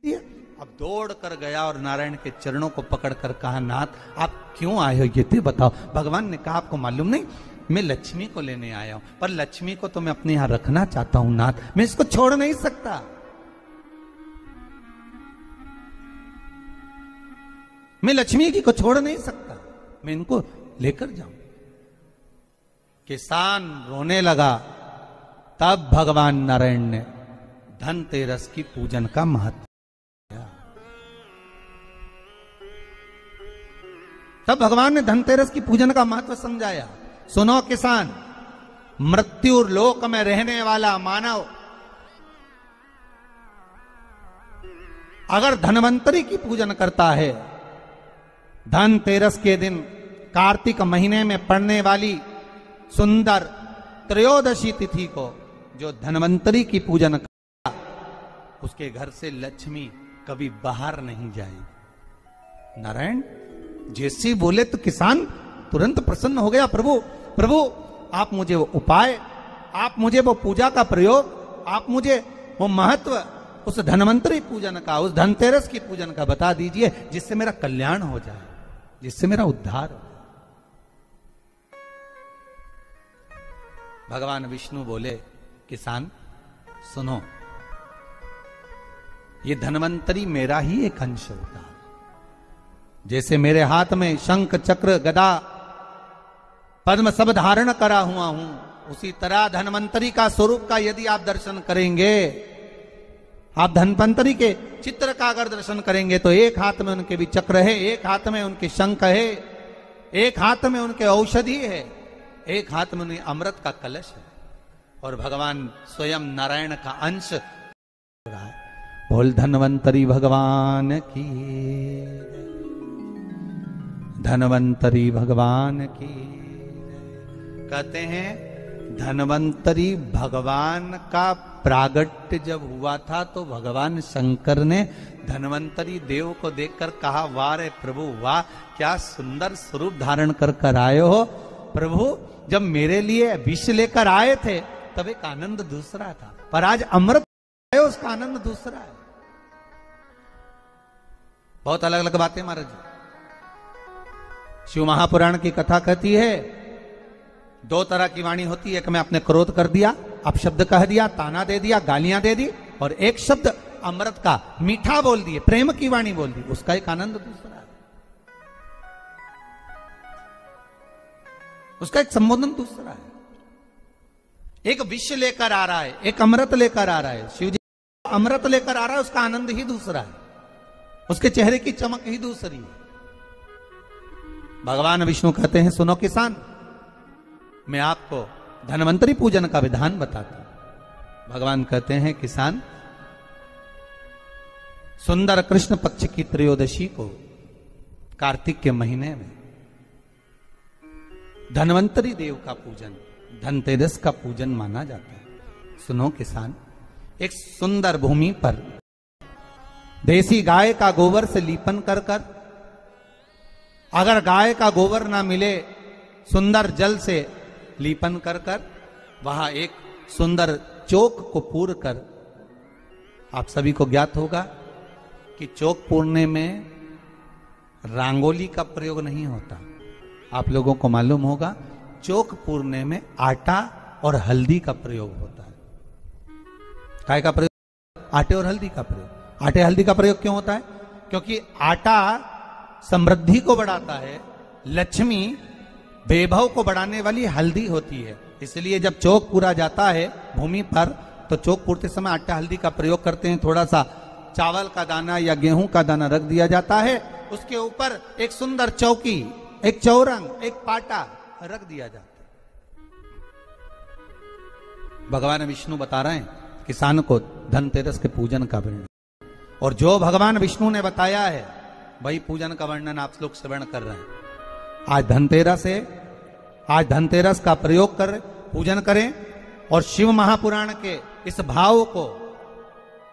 अब दौड़ कर गया और नारायण के चरणों को पकड़कर कहा, नाथ आप क्यों आए हो ये तो बताओ। भगवान ने कहा, आपको मालूम नहीं, मैं लक्ष्मी को लेने आया हूं, पर लक्ष्मी को तो मैं अपने यहां रखना चाहता हूं नाथ, मैं इसको छोड़ नहीं सकता। मैं लक्ष्मी जी को छोड़ नहीं सकता, मैं इनको लेकर जाऊं। किसान रोने लगा। तब भगवान नारायण ने धनतेरस की पूजन का महत्व, तब भगवान ने धनतेरस की पूजन का महत्व समझाया। सुनो किसान, मृत्यु लोक में रहने वाला मानव अगर धनवंतरी की पूजन करता है, धनतेरस के दिन कार्तिक महीने में पड़ने वाली सुंदर त्रयोदशी तिथि को जो धनवंतरी की पूजन करता, उसके घर से लक्ष्मी कभी बाहर नहीं जाएगी। नारायण जैसे बोले तो किसान तुरंत प्रसन्न हो गया। प्रभु प्रभु आप मुझे वो उपाय, आप मुझे वो पूजा का प्रयोग, आप मुझे वो महत्व उस धनवंतरी पूजन का, उस धनतेरस की पूजन का बता दीजिए, जिससे मेरा कल्याण हो जाए, जिससे मेरा उद्धार हो। भगवान विष्णु बोले, किसान सुनो, ये धनवंतरी मेरा ही एक अंश होता है। जैसे मेरे हाथ में शंख चक्र गदा पद्म सब धारण करा हुआ हूं, उसी तरह धनवंतरी का स्वरूप का यदि आप दर्शन करेंगे, आप धनवंतरी के चित्र का अगर दर्शन करेंगे, तो एक हाथ में उनके भी चक्र है, एक हाथ में उनके शंख है, एक हाथ में उनके औषधि है, एक हाथ में उन्हें अमृत का कलश है, और भगवान स्वयं नारायण का अंश रहा है। बोल धनवंतरी भगवान की, धनवंतरी भगवान की। कहते हैं धनवंतरी भगवान का प्रागट्य जब हुआ था, तो भगवान शंकर ने धनवंतरी देव को देखकर कहा, वाह रे प्रभु वाह, क्या सुंदर स्वरूप धारण कर आए हो। प्रभु जब मेरे लिए विष लेकर आए थे तब एक आनंद दूसरा था, पर आज अमृत है, उसका आनंद दूसरा है। बहुत अलग अलग बातें महाराज जी। शिव महापुराण की कथा कहती है, दो तरह की वाणी होती है, एक में आपने क्रोध कर दिया, अपशब्द कह दिया, ताना दे दिया, गालियां दे दी, और एक शब्द अमृत का मीठा बोल दिए, प्रेम की वाणी बोल दी, उसका एक आनंद दूसरा है, उसका एक संबोधन दूसरा है। एक विष लेकर आ रहा है, एक अमृत लेकर आ रहा है। शिव जी अमृत लेकर आ रहा है, उसका आनंद ही दूसरा है, उसके चेहरे की चमक ही दूसरी है। भगवान विष्णु कहते हैं, सुनो किसान, मैं आपको धनवंतरी पूजन का विधान बताता हूं। भगवान कहते हैं, किसान सुंदर कृष्ण पक्ष की त्रयोदशी को कार्तिक के महीने में धनवंतरी देव का पूजन, धनतेरस का पूजन माना जाता है। सुनो किसान, एक सुंदर भूमि पर देसी गाय का गोबर से लीपन कर कर, अगर गाय का गोबर ना मिले, सुंदर जल से लीपन कर कर, वहां एक सुंदर चौक को पूर कर, आप सभी को ज्ञात होगा कि चौक पूरने में रंगोली का प्रयोग नहीं होता। आप लोगों को मालूम होगा, चौक पूरने में आटा और हल्दी का प्रयोग होता है। काय का प्रयोग? आटे और हल्दी का प्रयोग। आटे हल्दी का प्रयोग क्यों होता है? क्योंकि आटा समृद्धि को बढ़ाता है, लक्ष्मी वैभव को बढ़ाने वाली हल्दी होती है। इसलिए जब चौक पूरा जाता है भूमि पर, तो चौक पूरते समय आटा हल्दी का प्रयोग करते हैं। थोड़ा सा चावल का दाना या गेहूं का दाना रख दिया जाता है, उसके ऊपर एक सुंदर चौकी, एक चौरंग, एक पाटा रख दिया जाता है। भगवान विष्णु बता रहे हैं किसान को धनतेरस के पूजन का वर्णन, और जो भगवान विष्णु ने बताया है वही पूजन का वर्णन आप लोग श्रवण कर रहे हैं। आज धनतेरस है, आज धनतेरस का प्रयोग कर पूजन करें, और शिव महापुराण के इस भाव को,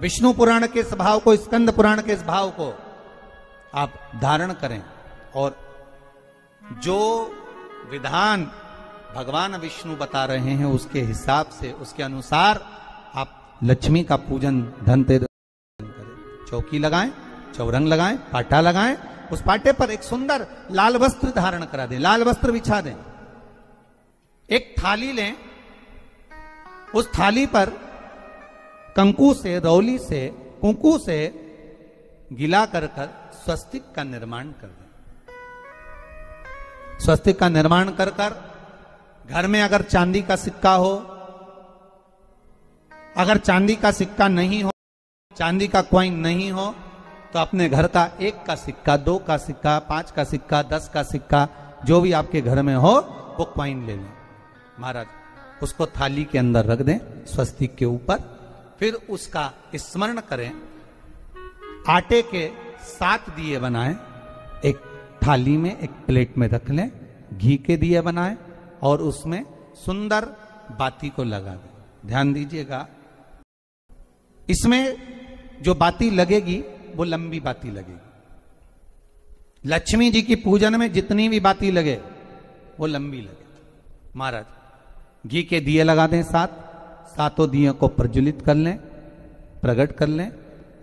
विष्णु पुराण के इस भाव को, स्कंद पुराण के इस भाव को आप धारण करें, और जो विधान भगवान विष्णु बता रहे हैं उसके हिसाब से, उसके अनुसार आप लक्ष्मी का पूजन धनतेरस करें। चौकी लगाएं, चौरंग लगाएं, पाटा लगाएं, उस पाटे पर एक सुंदर लाल वस्त्र धारण करा दें, लाल वस्त्र बिछा दें। एक थाली लें, उस थाली पर कंकु से, रौली से, कुंकू से गिला कर स्वस्तिक का निर्माण कर दें। स्वस्तिक का निर्माण कर घर में अगर चांदी का सिक्का हो, अगर चांदी का सिक्का नहीं हो, चांदी का कॉइन नहीं हो, तो अपने घर का 1 का सिक्का, 2 का सिक्का, 5 का सिक्का, 10 का सिक्का, जो भी आपके घर में हो वो कॉइन ले लें महाराज, उसको थाली के अंदर रख दें स्वस्तिक के ऊपर। फिर उसका स्मरण करें, आटे के 7 दिए बनाएं, एक थाली में, एक प्लेट में रख लें, घी के दिए बनाएं और उसमें सुंदर बाती को लगा दें। ध्यान दीजिएगा, इसमें जो बाती लगेगी वो लंबी बाती लगेगी। लक्ष्मी जी की पूजन में जितनी भी बाती लगे वो लंबी लगे। महाराज घी के दिए लगा दें 7, सातों दियों को प्रज्वलित कर लें, प्रकट कर लें।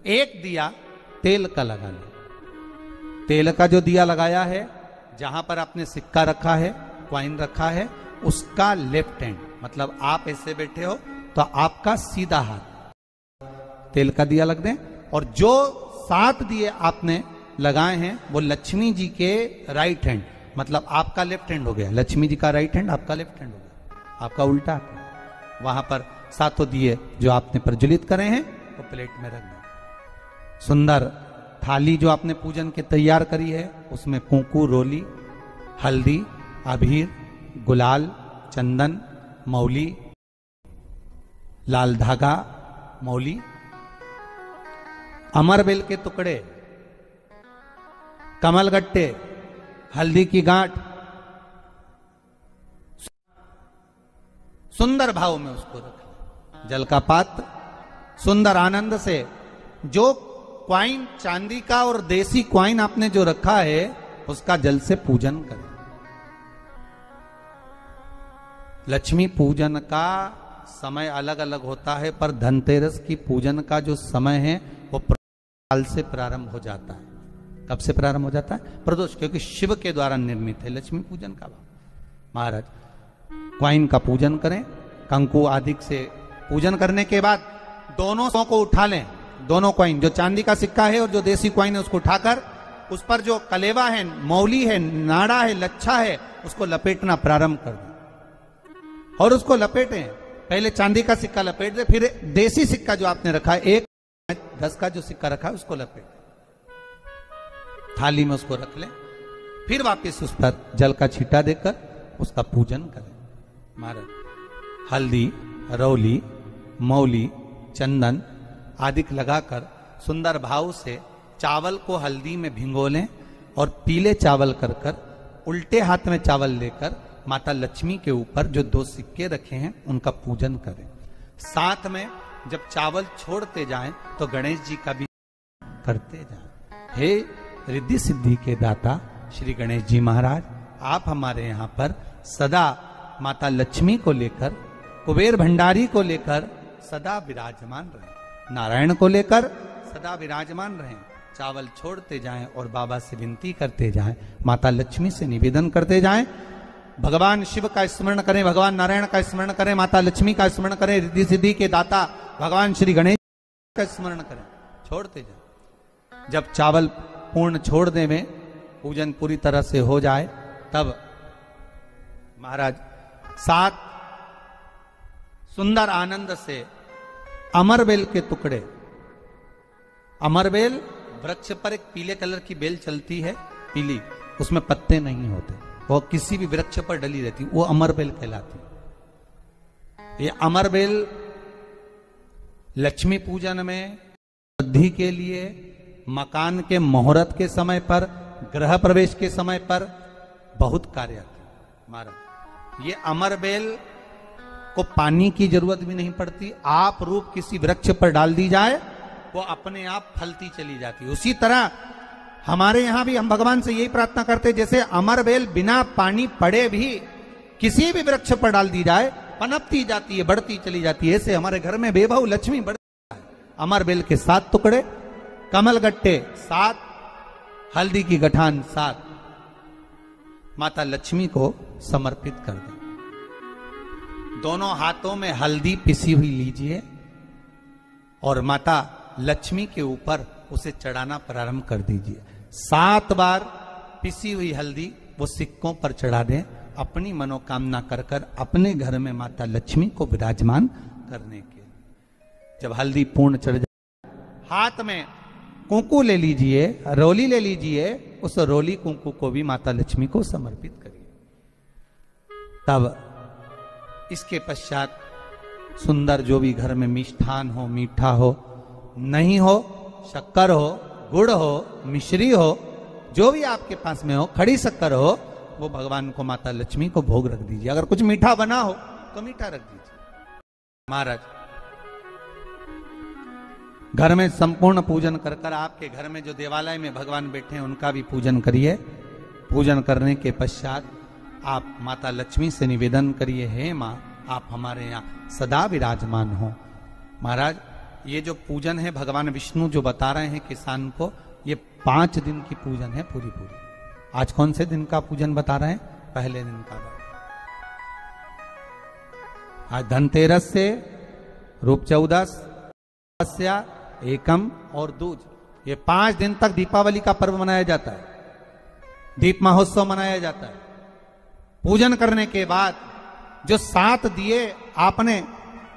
एक दिया तेल का लगा लें। तेल का जो दिया लगाया है, जहां पर आपने सिक्का रखा है, कॉइन रखा है, उसका लेफ्ट हैंड, मतलब आप ऐसे बैठे हो तो आपका सीधा हाथ तेल का दिया लग दें। और जो 7 दिए आपने लगाए हैं वो लक्ष्मी जी के राइट हैंड, मतलब आपका लेफ्ट हैंड हो गया, लक्ष्मी जी का राइट हैंड, आपका लेफ्ट हैंड हो गया, आपका उल्टा हाथ। वहां पर 7 दिए जो आपने प्रज्वलित करे हैं वो प्लेट में रख दें। सुंदर थाली जो आपने पूजन के तैयार करी है, उसमें कुंकू, रोली, हल्दी, अबीर, गुलाल, चंदन, मौली, लाल धागा, मौली, अमरबेल के टुकड़े, कमलगट्टे, हल्दी की गांठ, सुंदर भाव में उसको रखें। जल का पात्र सुंदर आनंद से, जो क्वाइन चांदी का और देसी क्वाइन आपने जो रखा है उसका जल से पूजन करें। लक्ष्मी पूजन का समय अलग अलग होता है, पर धनतेरस की पूजन का जो समय है वो काल से प्रारंभ हो जाता है। कब से प्रारंभ हो जाता है? प्रदोष, क्योंकि शिव के द्वारा निर्मित है लक्ष्मी पूजन का भाव। महाराज क्वाइन का पूजन करें, कंकु आदि से पूजन करने के बाद दोनों को उठा लें। दोनों कॉइन, जो चांदी का सिक्का है और जो देसी कॉइन है, उसको उठाकर उस पर जो कलेवा है, मौली है, नाड़ा है, लच्छा है, उसको लपेटना प्रारंभ कर दें और उसको लपेटें। पहले चांदी का सिक्का लपेट दे, फिर देसी सिक्का जो आपने रखा है, 1, 10 का जो सिक्का रखा है उसको लपेट, थाली में उसको रख लें। फिर वापस उस पर जल का छींटा देकर उसका पूजन करें। महाराज हल्दी, रौली, मौली, चंदन आदि लगाकर सुंदर भाव से चावल को हल्दी में भिगो लें और पीले चावल कर उल्टे हाथ में चावल लेकर माता लक्ष्मी के ऊपर जो 2 सिक्के रखे हैं उनका पूजन करें। साथ में जब चावल छोड़ते जाएं तो गणेश जी का भी करते जाएं। हे रिद्धि सिद्धि के दाता श्री गणेश जी महाराज, आप हमारे यहाँ पर सदा माता लक्ष्मी को लेकर, कुबेर भंडारी को लेकर सदा विराजमान रहें, नारायण को लेकर सदा विराजमान रहें। चावल छोड़ते जाएं और बाबा से विनती करते जाएं, माता लक्ष्मी से निवेदन करते जाएं। भगवान शिव का स्मरण करें, भगवान नारायण का स्मरण करें, माता लक्ष्मी का स्मरण करें, रिद्धि सिद्धि के दाता भगवान श्री गणेश का स्मरण करें, छोड़ते जाएं। जब चावल पूर्ण छोड़ दे में पूजन पूरी तरह से हो जाए, तब महाराज 7 सुंदर आनंद से अमरबेल के टुकड़े, अमरबेल वृक्ष पर एक पीले कलर की बेल चलती है, पीली, उसमें पत्ते नहीं होते, वो किसी भी वृक्ष पर डली रहती, वो अमरबेल कहलाती। ये अमरबेल लक्ष्मी पूजन में, वृद्धि के लिए, मकान के मुहूर्त के समय पर, गृह प्रवेश के समय पर बहुत कार्य आते हैं। महाराज ये अमरबेल को पानी की जरूरत भी नहीं पड़ती, आप रूप किसी वृक्ष पर डाल दी जाए वो अपने आप फलती चली जाती है। उसी तरह हमारे यहां भी हम भगवान से यही प्रार्थना करते हैं, जैसे अमरबेल बिना पानी पड़े भी किसी भी वृक्ष पर डाल दी जाए पनपती जाती है, बढ़ती चली जाती है। ऐसे हमारे घर में बेभव लक्ष्मी बढ़ती है। अमरबेल के 7 टुकड़े कमल गट्टे 7, हल्दी की गठान 7 माता लक्ष्मी को समर्पित कर दें। दोनों हाथों में हल्दी पिसी हुई लीजिए और माता लक्ष्मी के ऊपर उसे चढ़ाना प्रारंभ कर दीजिए। 7 बार पिसी हुई हल्दी वो सिक्कों पर चढ़ा दें, अपनी मनोकामना कर कर अपने घर में माता लक्ष्मी को विराजमान करने के। जब हल्दी पूर्ण चढ़ जाए, हाथ में कुंकू ले लीजिए, रोली ले लीजिए, उस रोली कुंकू को भी माता लक्ष्मी को समर्पित करिए। तब इसके पश्चात सुंदर जो भी घर में मिष्ठान हो, मीठा हो, नहीं हो, शक्कर हो, गुड़ हो, मिश्री हो, जो भी आपके पास में हो, खड़ी शक्कर हो, वो भगवान को माता लक्ष्मी को भोग रख दीजिए। अगर कुछ मीठा बना हो तो मीठा रख दीजिए। महाराज घर में संपूर्ण पूजन कर कर आपके घर में जो देवालय में भगवान बैठे हैं उनका भी पूजन करिए। पूजन करने के पश्चात आप माता लक्ष्मी से निवेदन करिए, हे माँ आप हमारे यहाँ सदा विराजमान हो। महाराज ये जो पूजन है भगवान विष्णु जो बता रहे हैं किसान को, ये 5 दिन की पूजन है पूरी। आज कौन से दिन का पूजन बता रहे हैं? पहले दिन का। आज धनतेरस से रूप चौदस, एकम और दूज, ये 5 दिन तक दीपावली का पर्व मनाया जाता है, दीप महोत्सव मनाया जाता है। पूजन करने के बाद जो 7 दिए आपने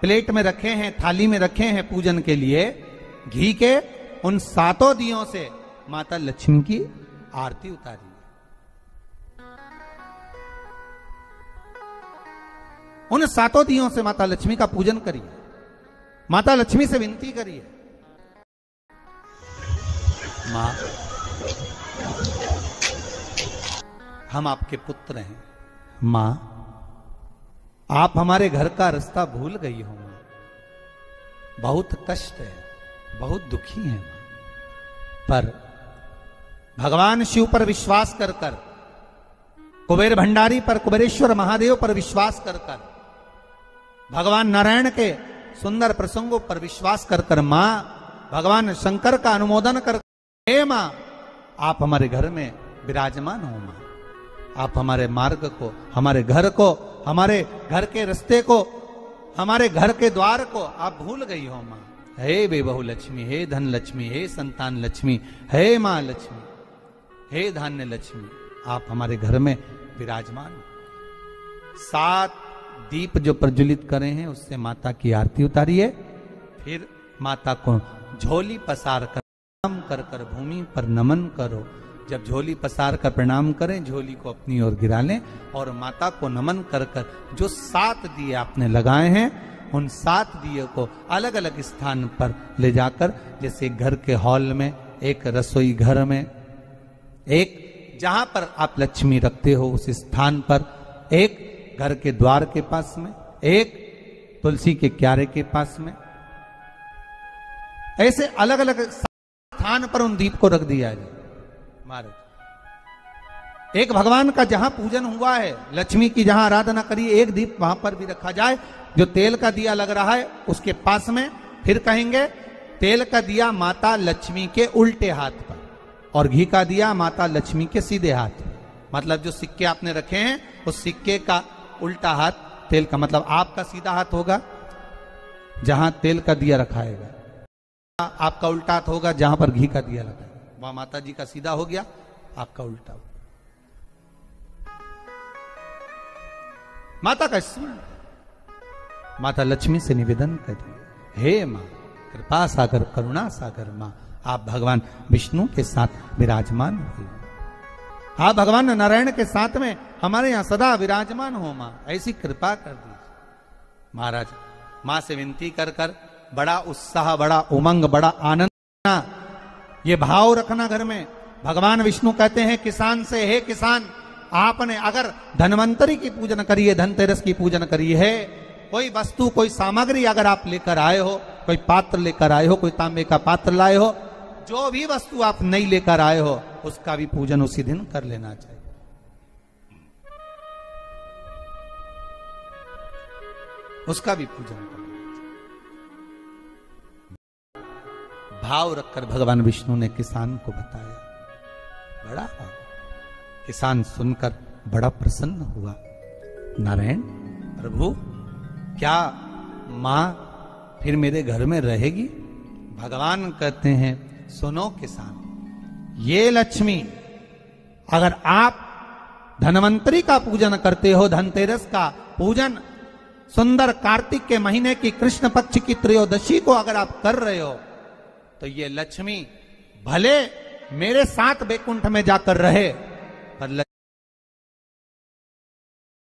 प्लेट में रखे हैं, थाली में रखे हैं पूजन के लिए, घी के उन 7 दियों से माता लक्ष्मी की आरती उतारिए। उन 7 दियों से माता लक्ष्मी का पूजन करिए, माता लक्ष्मी से विनती करिए, मां हम आपके पुत्र हैं, मां आप हमारे घर का रास्ता भूल गई हो, मां बहुत कष्ट है, बहुत दुखी है मां। पर भगवान शिव पर विश्वास कर कर, कुबेर भंडारी पर, कुबेरेश्वर महादेव पर विश्वास कर कर, भगवान नारायण के सुंदर प्रसंगों पर विश्वास कर कर, मां भगवान शंकर का अनुमोदन कर, हे मां आप हमारे घर में विराजमान हो, मां आप हमारे मार्ग को, हमारे घर को, हमारे घर के रास्ते को, हमारे घर के द्वार को आप भूल गई हो मां। हे बेबहू लक्ष्मी, हे धन लक्ष्मी, हे संतान लक्ष्मी, हे मां लक्ष्मी, हे धान्य लक्ष्मी, आप हमारे घर में विराजमान हो। 7 दीप जो प्रज्वलित करे हैं उससे माता की आरती उतारिए। फिर माता को झोली पसार कर प्रणाम कर कर भूमि पर नमन करो। जब झोली पसार कर प्रणाम करें, झोली को अपनी ओर गिरा लें और माता को नमन कर कर जो 7 दिए आपने लगाए हैं उन 7 दिए को अलग अलग स्थान पर ले जाकर, जैसे घर के हॉल में, एक रसोई घर में, एक जहां पर आप लक्ष्मी रखते हो उस स्थान पर, एक घर के द्वार के पास में, एक तुलसी के क्यारे के पास में, ऐसे अलग अलग स्थान पर उन दीप को रख दिया जाए। महाराज एक भगवान का जहां पूजन हुआ है, लक्ष्मी की जहां आराधना करिए, एक दीप वहां पर भी रखा जाए। जो तेल का दिया लग रहा है उसके पास में, फिर कहेंगे तेल का दिया माता लक्ष्मी के उल्टे हाथ पर और घी का दिया माता लक्ष्मी के सीधे हाथ पर। मतलब जो सिक्के आपने रखे हैं उस सिक्के का उल्टा हाथ तेल का, मतलब आपका सीधा हाथ होगा जहां तेल का दिया रखाएगा, आपका उल्टा हाथ होगा जहां पर घी का दिया लगा, वहां माता जी का सीधा हो गया, आपका उल्टा हो। माता का स्मरण, माता लक्ष्मी से निवेदन करिए, हे मां कृपा सागर, करुणा सागर मां आप भगवान विष्णु के साथ विराजमान हुए, आप भगवान नारायण के साथ में हमारे यहां सदा विराजमान हो मां, ऐसी कृपा कर दीजिए। महाराज मां से विनती कर कर बड़ा उत्साह, बड़ा उमंग, बड़ा आनंद, ये भाव रखना घर में। भगवान विष्णु कहते हैं किसान से, हे किसान आपने अगर धनवंतरी की पूजन करी है, धनतेरस की पूजन करी है, कोई वस्तु, कोई सामग्री अगर आप लेकर आए हो, कोई पात्र लेकर आए हो, कोई तांबे का पात्र लाए हो, जो भी वस्तु आप नहीं लेकर आए हो उसका भी पूजन उसी दिन कर लेना चाहिए। उसका भी पूजन कर लेना चाहिए। भाव रखकर भगवान विष्णु ने किसान को बताया। बड़ा किसान सुनकर बड़ा प्रसन्न हुआ। नारायण प्रभु, क्या मां फिर मेरे घर में रहेगी? भगवान कहते हैं, सुनो किसान, ये लक्ष्मी अगर आप धनवंतरी का पूजन करते हो, धनतेरस का पूजन सुंदर कार्तिक के महीने की कृष्ण पक्ष की त्रयोदशी को अगर आप कर रहे हो, तो ये लक्ष्मी भले मेरे साथ बैकुंठ में जाकर रहे,